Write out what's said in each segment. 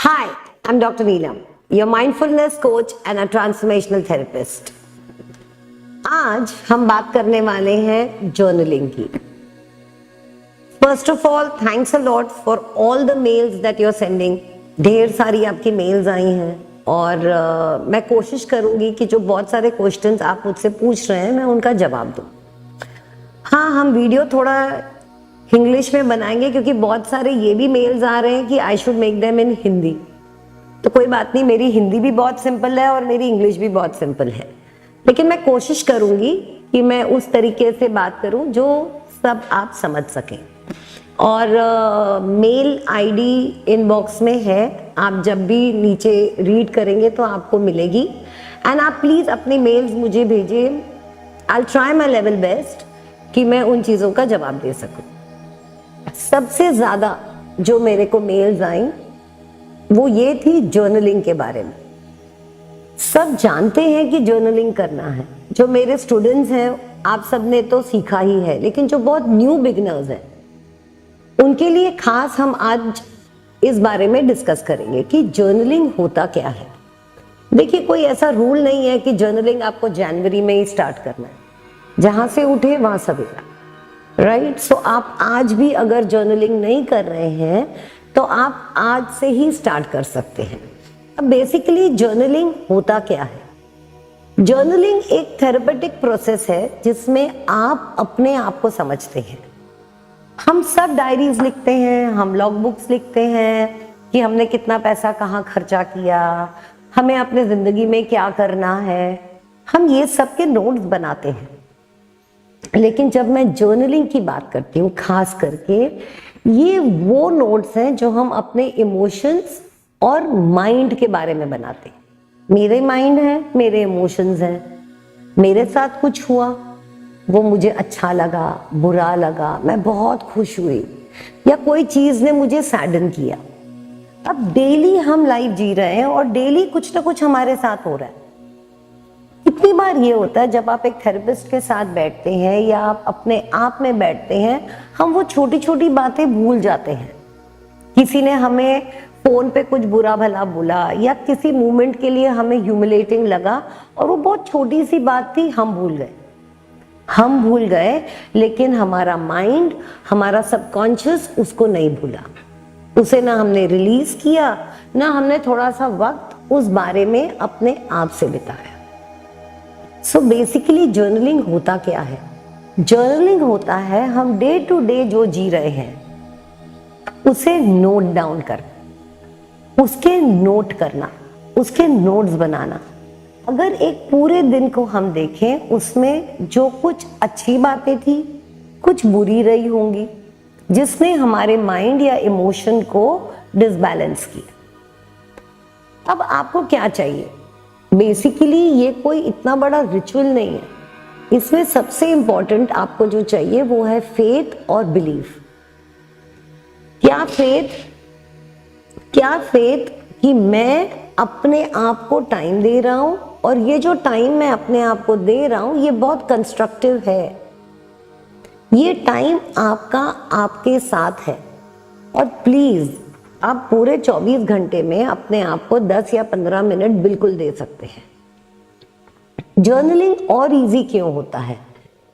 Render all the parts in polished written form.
Hi, I'm Dr. Neelam, your mindfulness coach and a transformational therapist. आज हम बात करने वाले हैं जर्नलिंग की. First of all, thanks a lot for all the mails that you're sending. ढेर सारी आपकी मेल्स आई हैं और मैं कोशिश करूंगी कि जो बहुत सारे क्वेश्चंस आप मुझसे पूछ रहे हैं मैं उनका जवाब दूं. हाँ, हम वीडियो थोड़ा इंग्लिश में बनाएंगे क्योंकि बहुत सारे ये भी मेल्स आ रहे हैं कि I should make them in Hindi. तो कोई बात नहीं, मेरी हिंदी भी बहुत सिंपल है और मेरी इंग्लिश भी बहुत सिंपल है, लेकिन मैं कोशिश करूंगी कि मैं उस तरीके से बात करूं जो सब आप समझ सकें. और मेल आईडी इनबॉक्स में है, आप जब भी नीचे रीड करेंगे तो आपको मिलेगी. एंड आप प्लीज़ अपनी मेल्स मुझे भेजिए. I try my level best कि मैं उन चीज़ों का जवाब दे सकूं. सबसे ज़्यादा जो मेरे को मेल्स आई वो ये थी जर्नलिंग के बारे में. सब जानते हैं कि जर्नलिंग करना है. जो मेरे स्टूडेंट्स हैं आप सब ने तो सीखा ही है, लेकिन जो बहुत न्यू बिगिनर्स हैं उनके लिए खास हम आज इस बारे में डिस्कस करेंगे कि जर्नलिंग होता क्या है. देखिए, कोई ऐसा रूल नहीं है कि जर्नलिंग आपको जनवरी में ही स्टार्ट करना है. जहाँ से उठे वहाँ सवेरा, राइट. सो आप आज भी अगर जर्नलिंग नहीं कर रहे हैं तो आप आज से ही स्टार्ट कर सकते हैं. अब बेसिकली जर्नलिंग होता क्या है? जर्नलिंग एक थेरेपेटिक प्रोसेस है जिसमें आप अपने आप को समझते हैं. हम सब डायरीज लिखते हैं, हम लॉग बुक्स लिखते हैं कि हमने कितना पैसा कहाँ खर्चा किया, हमें अपने जिंदगी में क्या करना है. हम ये सब के नोट्स बनाते हैं. लेकिन जब मैं जर्नलिंग की बात करती हूँ, खास करके ये वो नोट्स हैं जो हम अपने इमोशंस और माइंड के बारे में बनाते हैं. मेरे माइंड है, मेरे इमोशंस हैं, मेरे साथ कुछ हुआ, वो मुझे अच्छा लगा, बुरा लगा, मैं बहुत खुश हुई, या कोई चीज़ ने मुझे सैडन किया. अब डेली हम लाइफ जी रहे हैं और डेली कुछ ना कुछ हमारे साथ हो रहा है. कितनी बार ये होता है जब आप एक थेरेपिस्ट के साथ बैठते हैं या आप अपने आप में बैठते हैं, हम वो छोटी छोटी बातें भूल जाते हैं. किसी ने हमें फोन पे कुछ बुरा भला बोला या किसी मोमेंट के लिए हमें ह्यूमिलेटिंग लगा और वो बहुत छोटी सी बात थी, हम भूल गए. लेकिन हमारा माइंड, हमारा सबकॉन्शियस उसको नहीं भूला. उसे ना हमने रिलीज किया, ना हमने थोड़ा सा वक्त उस बारे में अपने आप से बिताया. सो बेसिकली जर्नलिंग होता क्या है? जर्नलिंग होता है हम डे टू डे जो जी रहे हैं उसे नोट डाउन करना, उसके नोट करना, उसके नोट्स बनाना. अगर एक पूरे दिन को हम देखें, उसमें जो कुछ अच्छी बातें थी, कुछ बुरी रही होंगी जिसने हमारे माइंड या इमोशन को डिसबैलेंस किया. अब आपको क्या चाहिए? बेसिकली ये कोई इतना बड़ा रिचुअल नहीं है. इसमें सबसे इंपॉर्टेंट आपको जो चाहिए वो है फेथ और बिलीफ. क्या फेथ कि मैं अपने आप को टाइम दे रहा हूं और ये जो टाइम मैं अपने आप को दे रहा हूं ये बहुत कंस्ट्रक्टिव है. ये टाइम आपका आपके साथ है. और प्लीज आप पूरे 24 घंटे में अपने आप को 10 या 15 मिनट बिल्कुल दे सकते हैं. जर्नलिंग और इजी क्यों होता है?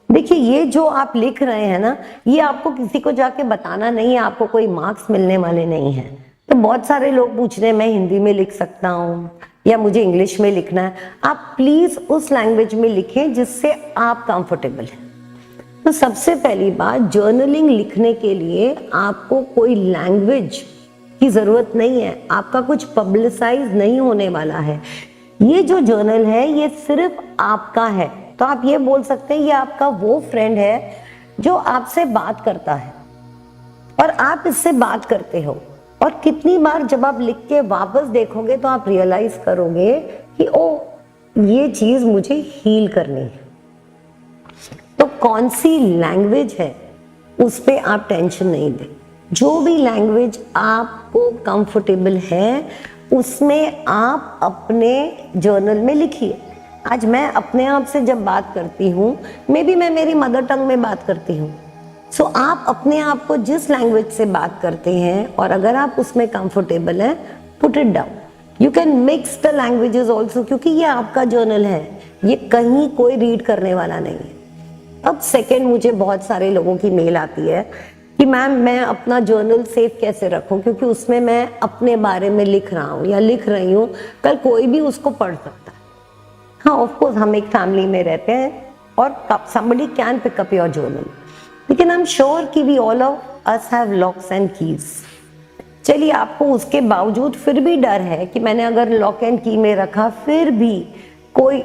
देखिए, ये जो आप लिख रहे हैं ना, ये आपको किसी को जाके बताना नहीं है, आपको कोई मार्क्स मिलने वाले नहीं है. तो बहुत सारे लोग पूछ रहे हैं मैं हिंदी में लिख सकता हूँ या मुझे इंग्लिश में लिखना है. आप प्लीज उस लैंग्वेज में लिखें जिससे आप कंफर्टेबल हैं. तो सबसे पहली बात, जर्नलिंग लिखने के लिए आपको कोई लैंग्वेज की जरूरत नहीं है. आपका कुछ पब्लिसाइज नहीं होने वाला है. ये जो जर्नल है ये सिर्फ आपका है. तो आप ये बोल सकते हैं ये आपका वो फ्रेंड है जो आपसे बात करता है और आप इससे बात करते हो. और कितनी बार जब आप लिख के वापस देखोगे तो आप रियलाइज करोगे कि ओ, ये चीज मुझे हील करनी है. तो कौन सी लैंग्वेज है उस पे आप टेंशन नहीं दें. जो भी लैंग्वेज आपको कंफर्टेबल है उसमें आप अपने जर्नल में लिखिए. आज मैं अपने आप से जब बात करती हूँ, मे बी मैं मेरी मदर टंग में बात करती हूँ. सो आप अपने आप को जिस लैंग्वेज से बात करते हैं और अगर आप उसमें कंफर्टेबल हैं put it down. You can mix the languages also, क्योंकि ये आपका जर्नल है, ये कहीं कोई रीड करने वाला नहीं है। अब सेकेंड, मुझे बहुत सारे लोगों की मेल आती है कि मैम मैं अपना जर्नल सेव कैसे रखूं, क्योंकि उसमें मैं अपने बारे में लिख रहा हूँ या लिख रही हूँ, कल कोई भी उसको पढ़ सकता है। हाँ, ऑफ कोर्स हम एक फैमिली में रहते हैं और somebody can pick up your journal, लेकिन आई एम श्योर कि we all of us have locks and keys. चलिए, आपको उसके बावजूद फिर भी डर है कि मैंने अगर लॉक एंड की में रखा, फिर भी कोई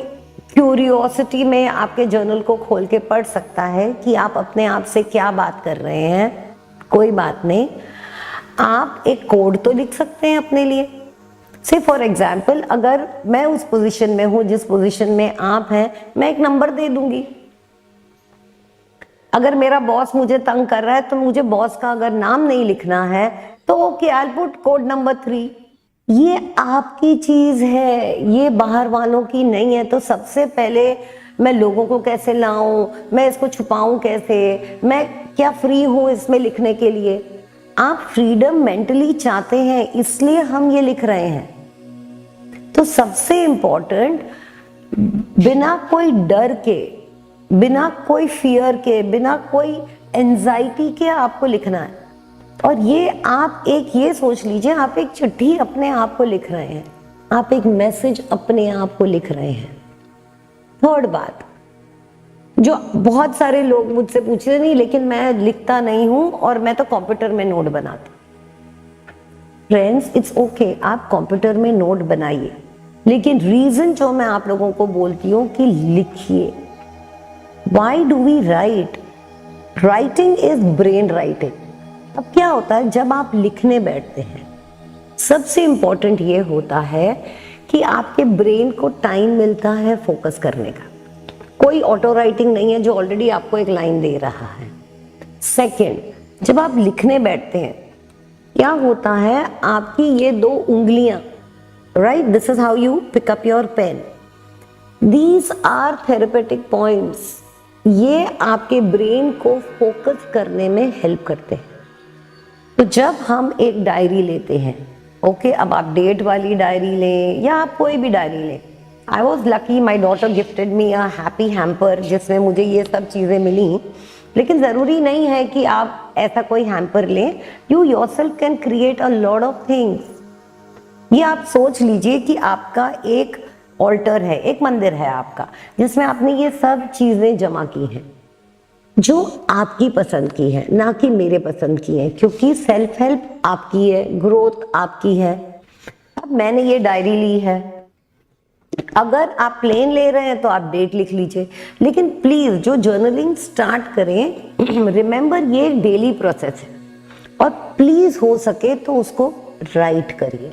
क्यूरियोसिटी में आपके जर्नल को खोल के पढ़ सकता है कि आप अपने आप से क्या बात कर रहे हैं। कोई बात नहीं, आप एक कोड तो लिख सकते हैं अपने लिए। से फॉर एग्जाम्पल, अगर मैं उस पोजीशन में हूं जिस पोजीशन में आप हैं, मैं एक नंबर दे दूंगी। अगर मेरा बॉस मुझे तंग कर रहा है तो मुझे बॉस का अगर नाम नहीं लिखना है तो okay, I will put code number 3। ये आपकी चीज है, ये बाहर वालों की नहीं है। तो सबसे पहले मैं लोगों को कैसे लाऊं, मैं इसको छुपाऊं कैसे, मैं क्या फ्री हूं इसमें लिखने के लिए। आप फ्रीडम मेंटली चाहते हैं, इसलिए हम ये लिख रहे हैं। तो सबसे इंपॉर्टेंट, बिना कोई डर के, बिना कोई फियर के, बिना कोई एंजाइटी के आपको लिखना है। और ये आप एक ये सोच लीजिए, आप एक चिट्ठी अपने आप को लिख रहे हैं, आप एक मैसेज अपने आप को लिख रहे हैं। थर्ड बात, जो बहुत सारे लोग मुझसे पूछते नहीं, लेकिन मैं लिखता नहीं हूं और मैं तो कंप्यूटर में नोट बनाती। फ्रेंड्स, इट्स ओके, आप कंप्यूटर में नोट बनाइए, लेकिन रीजन जो मैं आप लोगों को बोलती हूँ कि लिखिए। Why do we write? Writing is brain writing. अब क्या होता है जब आप लिखने बैठते हैं, सबसे इंपॉर्टेंट ये होता है कि आपके ब्रेन को टाइम मिलता है फोकस करने का। कोई ऑटो राइटिंग नहीं है जो ऑलरेडी आपको एक लाइन दे रहा है। सेकंड, जब आप लिखने बैठते हैं, क्या होता है, आपकी ये 2 उंगलियां, right, this is how you pick up your pen, these are therapeutic points. ये आपके ब्रेन को फोकस करने में हेल्प करते हैं। तो जब हम एक डायरी लेते हैं, ओके, अब आप डेट वाली डायरी लें या आप कोई भी डायरी लें। I was lucky, my daughter gifted me a happy hamper जिसमें मुझे ये सब चीज़ें मिली। लेकिन ज़रूरी नहीं है कि आप ऐसा कोई हैम्पर लें। You yourself can create a lot of things. ये आप सोच लीजिए कि आपका एक ऑल्टर है, एक मंदिर है आपका, जिसमें आपने ये सब चीज़ें जमा की हैं जो आपकी पसंद की है, ना कि मेरे पसंद की है, क्योंकि सेल्फ हेल्प आपकी है, ग्रोथ आपकी है। अब मैंने ये डायरी ली है, अगर आप प्लेन ले रहे हैं तो आप डेट लिख लीजिए, लेकिन प्लीज जो जर्नलिंग स्टार्ट करें, रिमेंबर ये एक डेली प्रोसेस है और प्लीज हो सके तो उसको राइट करिए।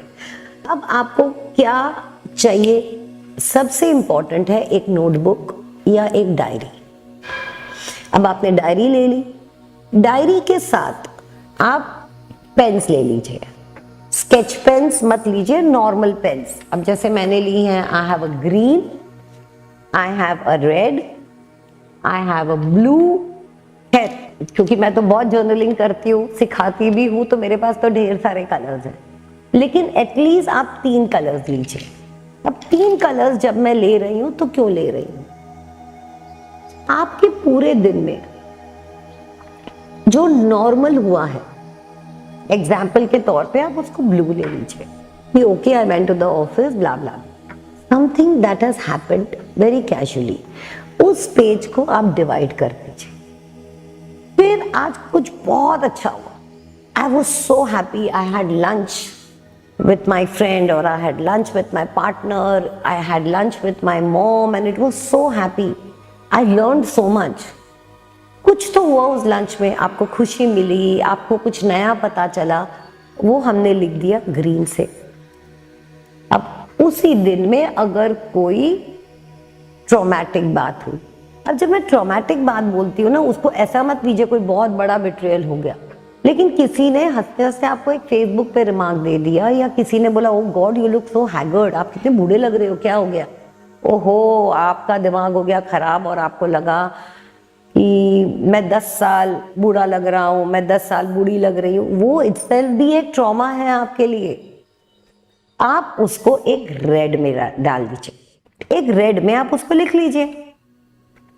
अब आपको क्या चाहिए? सबसे इंपॉर्टेंट है एक नोटबुक या एक डायरी। अब आपने डायरी ले ली, डायरी के साथ आप पेन्स ले लीजिए। स्केच पेन्स मत लीजिए, नॉर्मल पेन्स। अब जैसे मैंने ली हैं, I have a green, I have a red, I have a blue. है, क्योंकि मैं तो बहुत जर्नलिंग करती हूँ, सिखाती भी हूँ, तो मेरे पास तो ढेर सारे कलर्स हैं, लेकिन एटलीस्ट आप 3 कलर्स लीजिए। अब 3 कलर्स जब मैं ले रही हूँ तो क्यों ले रही हूँ? आपके पूरे दिन में जो नॉर्मल हुआ है, एग्जाम्पल के तौर पे आप उसको ब्लू ले लीजिए कि okay, I went to the office, blah blah, something that has happened very casually, उस पेज को आप डिवाइड कर दीजिए। फिर आज कुछ बहुत अच्छा हुआ, I was so happy, I had lunch with my friend, or I had lunch with my partner, I had lunch with my mom, and it was so happy. I learned so much. कुछ तो हुआ उस lunch में, आपको खुशी मिली, आपको कुछ नया पता चला, वो हमने लिख दिया ग्रीन से। अब उसी दिन में अगर कोई ट्रॉमेटिक बात हुई, अब जब मैं ट्रॉमेटिक बात बोलती हूँ ना, उसको ऐसा मत लीजिए कोई बहुत बड़ा बिट्रेयल हो गया, लेकिन किसी ने हंसते हंसते आपको एक फेसबुक पे रिमार्क दे दिया, या किसी ने बोला, oh God you look so haggard, आप कितने बूढ़े लग रहे हो, क्या हो गया? ओहो, आपका दिमाग हो गया खराब और आपको लगा कि मैं 10 साल बूढ़ा लग रहा हूँ, मैं 10 साल बूढ़ी लग रही हूँ। वो इटसेल्फ भी एक ट्रॉमा है आपके लिए। आप उसको एक रेड में डाल दीजिए, एक रेड में आप उसको लिख लीजिए।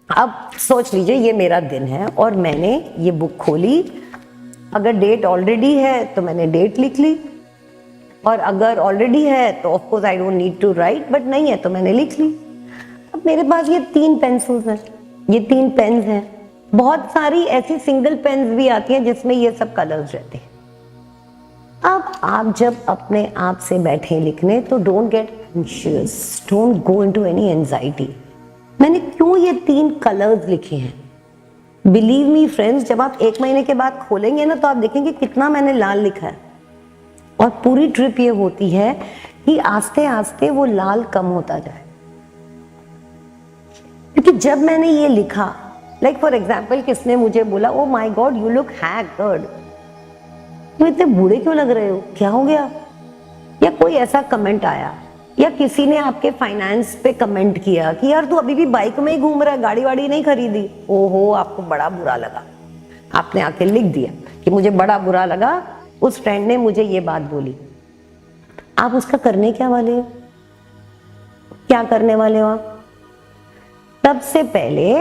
अब सोच लीजिए ये मेरा दिन है और मैंने ये बुक खोली, अगर डेट ऑलरेडी है तो मैंने डेट लिख ली, और अगर ऑलरेडी है तो of course I don't need to write, but नहीं है तो मैंने लिख ली। अब मेरे पास ये 3 पेंसिल्स हैं, ये 3 पेन्स हैं। बहुत सारी ऐसी सिंगल पेन्स भी आती हैं जिसमें ये सब कलर्स रहते हैं। अब आप जब अपने आप से बैठे लिखने तो don't get anxious, don't go into any anxiety. मैंने क्यों ये 3 कलर्स लिखे हैं? बिलीव मी फ्रेंड्स, जब आप 1 महीने के बाद खोलेंगे ना तो आप देखेंगे कितना मैंने लाल लिखा है। और पूरी ट्रिप ये होती है कि आस्ते आस्ते वो लाल कम होता जाए, क्योंकि जब मैंने ये लिखा, लाइक फॉर एग्जाम्पल किसने मुझे बोला ओ माई गॉड यू लुक हैक्ड, तुम इतने बूढ़े क्यों लग रहे हो, क्या हो गया? या कोई ऐसा कमेंट आया, या किसी ने आपके फाइनेंस पे कमेंट किया कि यार तू अभी भी बाइक में ही घूम रहा है, गाड़ी वाड़ी नहीं खरीदी। ओहो, आपको बड़ा बुरा लगा, आपने आके लिख दिया कि मुझे बड़ा बुरा लगा, उस फ्रेंड ने मुझे ये बात बोली। आप उसका करने क्या वाले हो? क्या करने वाले हो आप? सबसे पहले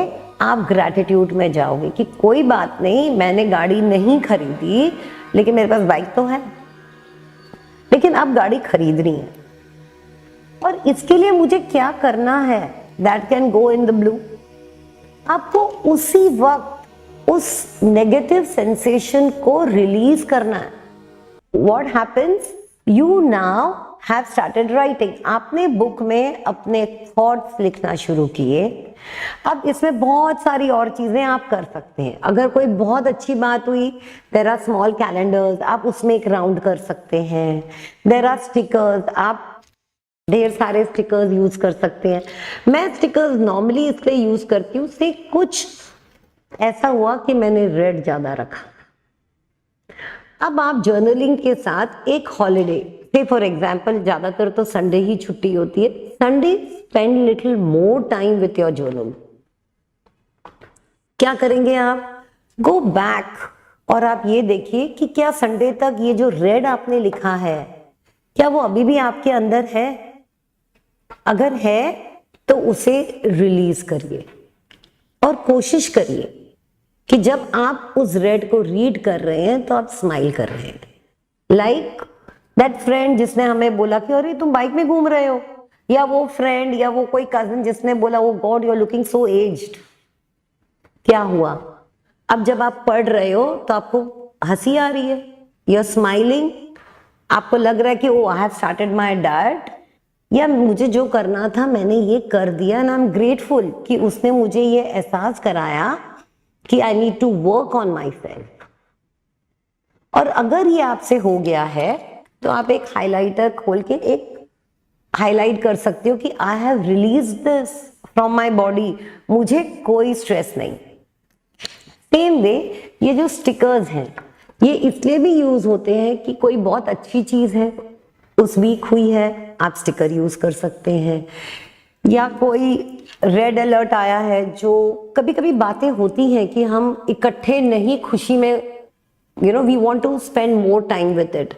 आप ग्रैटिट्यूड में जाओगे कि कोई बात नहीं, मैंने गाड़ी नहीं खरीदी लेकिन मेरे पास बाइक तो है, लेकिन अब गाड़ी खरीदनी है और इसके लिए मुझे क्या करना है, that can go in the blue. आपको उसी वक्त उस नेगेटिव सेंसेशन को रिलीज करना है। What happens? You now have started writing. आपने बुक में अपने थॉट्स लिखना शुरू किए। अब इसमें बहुत सारी और चीजें आप कर सकते हैं। अगर कोई बहुत अच्छी बात हुई, there are small calendars, आप उसमें एक राउंड कर सकते हैं। There are stickers, आप ढेर सारे स्टिकर्स यूज कर सकते हैं। मैं स्टिकर्स नॉर्मली इसलिए यूज करती हूँ, से कुछ ऐसा हुआ कि मैंने रेड ज्यादा रखा। अब आप जर्नलिंग के साथ एक हॉलिडे, से फॉर एग्जाम्पल ज्यादातर तो संडे ही छुट्टी होती है, Sunday spend little more time with your journal. क्या करेंगे आप? गो बैक और आप ये देखिए कि क्या संडे तक ये जो रेड आपने लिखा है, क्या वो अभी भी आपके अंदर है? अगर है तो उसे रिलीज करिए और कोशिश करिए कि जब आप उस रेड को रीड कर रहे हैं तो आप स्माइल कर रहे हैं। लाइक दैट फ्रेंड जिसने हमें बोला कि अरे तुम बाइक में घूम रहे हो, या वो फ्रेंड या वो कोई कजिन जिसने बोला oh God you are looking so aged. क्या हुआ? अब जब आप पढ़ रहे हो तो आपको हंसी आ रही है, यू आर स्माइलिंग, आपको लग रहा है कि oh I have started my diet, या मुझे जो करना था मैंने ये कर दिया एंड आई एम ग्रेटफुल कि उसने मुझे ये एहसास कराया कि I need to work on myself. और अगर ये आपसे हो गया है तो आप एक हाइलाइटर खोल के एक हाईलाइट कर सकते हो कि I have release this from my body, मुझे कोई स्ट्रेस नहीं। सेम वे ये जो स्टिकर्स हैं ये इसलिए भी यूज होते हैं कि कोई बहुत अच्छी चीज है, उस वीक हुई है, आप स्टिकर यूज कर सकते हैं, या कोई रेड अलर्ट आया है। जो कभी कभी बातें होती हैं कि हम इकट्ठे नहीं खुशी में, you know we want to spend more time with it.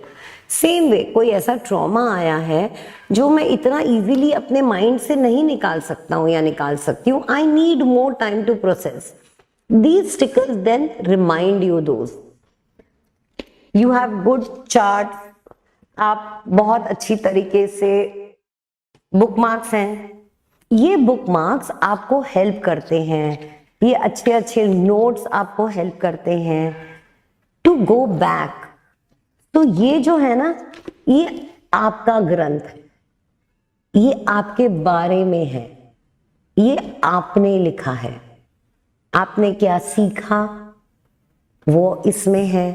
Same way कोई ऐसा ट्रॉमा आया है जो मैं इतना इजीली अपने माइंड से नहीं निकाल सकता हूँ या निकाल सकती हूँ, I need more time to process. These stickers then remind you those. You have good chart, आप बहुत अच्छी तरीके से बुकमार्क्स हैं, ये बुकमार्क्स आपको हेल्प करते हैं, ये अच्छे अच्छे नोट्स आपको हेल्प करते हैं टू गो बैक। तो ये जो है ना, ये आपका ग्रंथ है, ये आपके बारे में है, ये आपने लिखा है, आपने क्या सीखा वो इसमें है,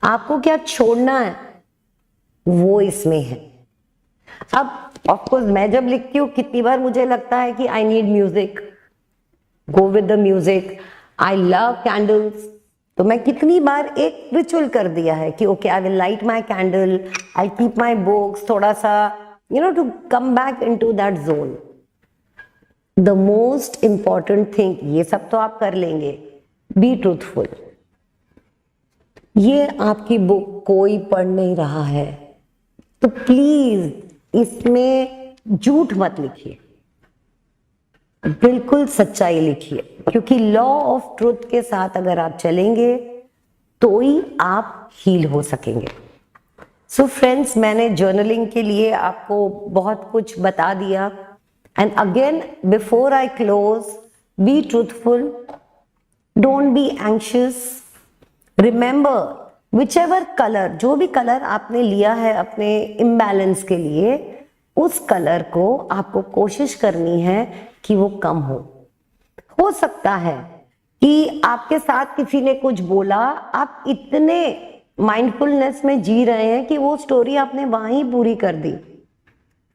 आपको क्या छोड़ना है वो इसमें है। अब ऑफकोर्स मैं जब लिखती हूँ कितनी बार मुझे लगता है कि I need music, go with the music, I love candles, तो मैं कितनी बार एक रिचुअल कर दिया है कि okay I will light my candle, I keep my books, थोड़ा सा you know to come back into that zone. The most important thing, ये सब तो आप कर लेंगे, बी ट्रूथफुल। ये आपकी बुक कोई पढ़ नहीं रहा है तो प्लीज इसमें झूठ मत लिखिए, बिल्कुल सच्चाई लिखिए, क्योंकि लॉ ऑफ ट्रुथ के साथ अगर आप चलेंगे तो ही आप हील हो सकेंगे। सो फ्रेंड्स, मैंने जर्नलिंग के लिए आपको बहुत कुछ बता दिया। And again before I close, be truthful, don't be anxious, remember whichever colour, जो भी कलर आपने लिया है अपने इम्बैलेंस के लिए, उस कलर को आपको कोशिश करनी है कि वो कम हो सकता है कि आपके साथ किसी ने कुछ बोला, आप इतने माइंडफुलनेस में जी रहे हैं कि वो स्टोरी आपने वहां ही पूरी कर दी,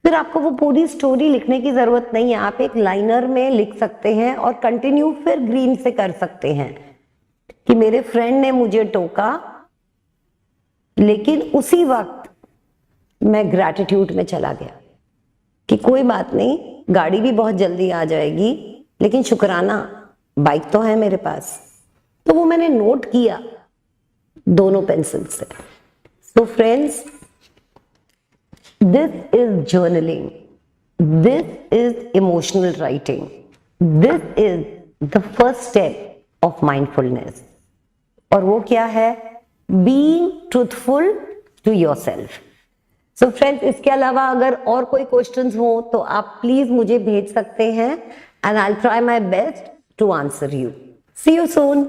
फिर आपको वो पूरी स्टोरी लिखने की जरूरत नहीं है। आप एक लाइनर में लिख सकते हैं और कंटिन्यू फिर ग्रीन से कर सकते हैं कि मेरे फ्रेंड ने मुझे टोका, लेकिन उसी वक्त मैं ग्रैटिट्यूड में चला गया कि कोई बात नहीं, गाड़ी भी बहुत जल्दी आ जाएगी, लेकिन शुक्राना बाइक तो है मेरे पास। तो वो मैंने नोट किया दोनों पेंसिल से। So friends, this is journaling, this is emotional writing, this is the first step of mindfulness. और वो क्या है? Being truthful to yourself. So friends, इसके अलावा अगर और कोई क्वेश्चंस हो तो आप प्लीज मुझे भेज सकते हैं, and I will try my best to answer you. See you soon.